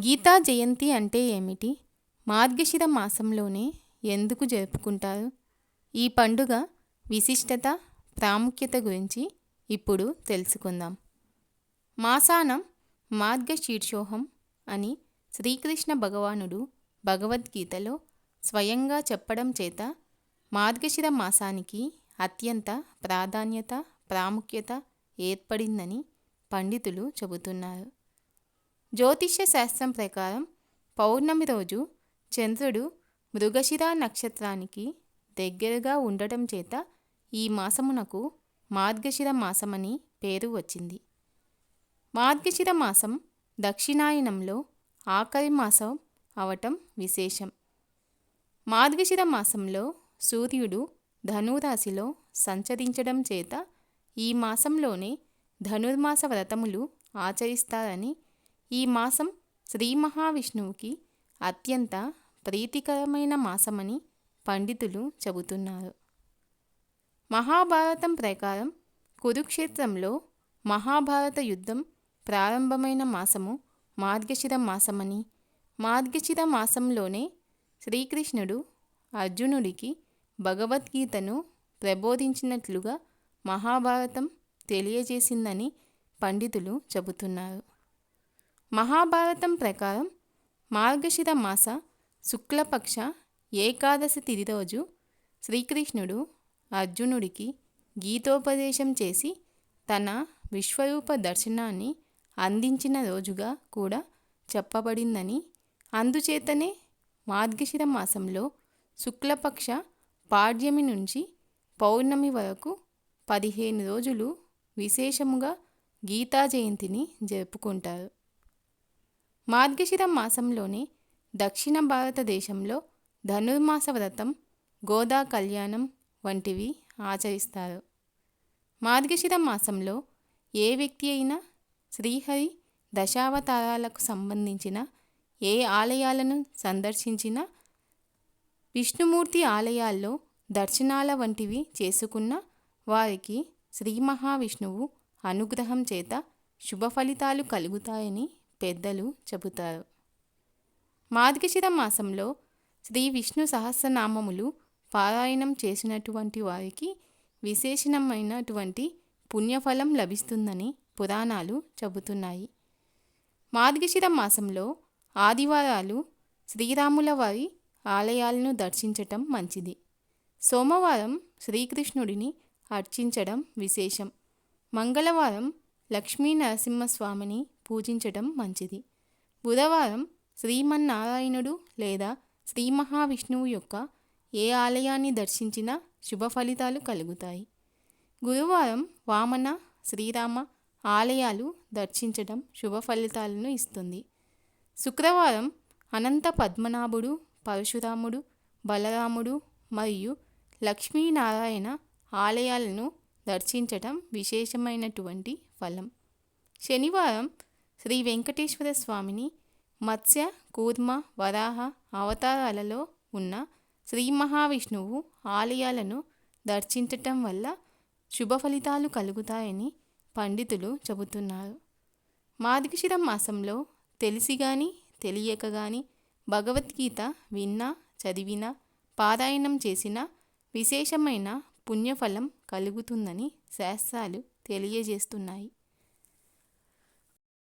గీతా జయంతి అంటే ఏమిటి? మార్గశిర మాసంలోనే ఎందుకు జరుపుకుంటారు? ఈ పండుగ విశిష్టత, ప్రాముఖ్యత గురించి ఇప్పుడు తెలుసుకుందాం. మాసానం మార్గశీర్షోహం అని శ్రీకృష్ణ భగవానుడు భగవద్గీతలో స్వయంగా చెప్పడం చేత మార్గశిర మాసానికి అత్యంత ప్రాధాన్యత, ప్రాముఖ్యత ఏర్పడిందని పండితులు చెబుతున్నారు. జ్యోతిష్య శాస్త్రం ప్రకారం పౌర్ణమి రోజు చంద్రుడు మృగశిర నక్షత్రానికి దగ్గరగా ఉండటం చేత ఈ మాసమునకు మార్గశిర మాసమని పేరు వచ్చింది. మార్గశిర మాసం దక్షిణాయనంలో ఆఖరి మాసం అవటం విశేషం. మార్గశిర మాసంలో సూర్యుడు ధనురాశిలో సంచరించడం చేత ఈ మాసంలోనే ధనుర్మాస వ్రతములు ఆచరిస్తారని, ఈ మాసం శ్రీ మహావిష్ణువుకి అత్యంత ప్రీతికరమైన మాసమని పండితులు చెబుతున్నారు. మహాభారతం ప్రకారం కురుక్షేత్రంలో మహాభారత యుద్ధం ప్రారంభమైన మాసము మార్గశిర మాసమని, మార్గశిర మాసంలోనే శ్రీకృష్ణుడు అర్జునుడికి భగవద్గీతను ప్రబోధించినట్లుగా మహాభారతం తెలియజేసిందని పండితులు చెబుతున్నారు. మహాభారతం ప్రకారం మార్గశిర మాస శుక్లపక్ష ఏకాదశి తిథి రోజు శ్రీకృష్ణుడు అర్జునుడికి గీతోపదేశం చేసి తన విశ్వరూప దర్శనాన్ని అందించిన రోజుగా కూడా చెప్పబడిందని, అందుచేతనే మార్గశిర మాసంలో శుక్లపక్ష పాడ్యమి నుంచి పౌర్ణమి వరకు 15 రోజులు విశేషముగా గీతా జయంతిని జరుపుకుంటారు. మార్గశిర మాసంలోనే దక్షిణ భారతదేశంలో ధనుర్మాస వ్రతం, గోదా కళ్యాణం వంటివి ఆచరిస్తారు. మార్గశిర మాసంలో ఏ వ్యక్తి అయినా శ్రీహరి దశావతారాలకు సంబంధించిన ఏ ఆలయాలను సందర్శించినా, విష్ణుమూర్తి ఆలయాల్లో దర్శనాల వంటివి చేసుకున్న వారికి శ్రీ మహావిష్ణువు అనుగ్రహం చేత శుభ ఫలితాలు కలుగుతాయని పెద్దలు చెబుతారు. మార్గశిర మాసంలో శ్రీ విష్ణు సహస్రనామములు పారాయణం చేసినటువంటి వారికి విశేషమైనటువంటి పుణ్యఫలం లభిస్తుందని పురాణాలు చెబుతున్నాయి. మార్గశిర మాసంలో ఆదివారాలు శ్రీరాముల వారి ఆలయాలను దర్శించటం మంచిది. సోమవారం శ్రీకృష్ణుడిని అర్చించడం విశేషం. మంగళవారం లక్ష్మీ నరసింహస్వామిని పూజించటం మంచిది. బుధవారం శ్రీమన్నారాయణుడు లేదా శ్రీ మహావిష్ణువు యొక్క ఏ ఆలయాన్ని దర్శించినా శుభ ఫలితాలు కలుగుతాయి. గురువారం వామన, శ్రీరామ ఆలయాలు దర్శించడం శుభ ఫలితాలను ఇస్తుంది. శుక్రవారం అనంత పద్మనాభుడు, పరశురాముడు, బలరాముడు మరియు లక్ష్మీనారాయణ ఆలయాలను దర్శించటం విశేషమైనటువంటి ఫలం. శనివారం శ్రీ వెంకటేశ్వర స్వామిని, మత్స్య, కూర్మ, వరాహ అవతారాలలో ఉన్న శ్రీ మహావిష్ణువు ఆలయాలను దర్శించటం వల్ల శుభ ఫలితాలు కలుగుతాయని పండితులు చెబుతున్నారు. మార్గశిర మాసంలో తెలిసి కానీ తెలియక కానీ భగవద్గీత విన్నా, చదివినా, పారాయణం చేసినా విశేషమైన పుణ్యఫలం కలుగుతుందని శాస్త్రాలు తెలియజేస్తున్నాయి.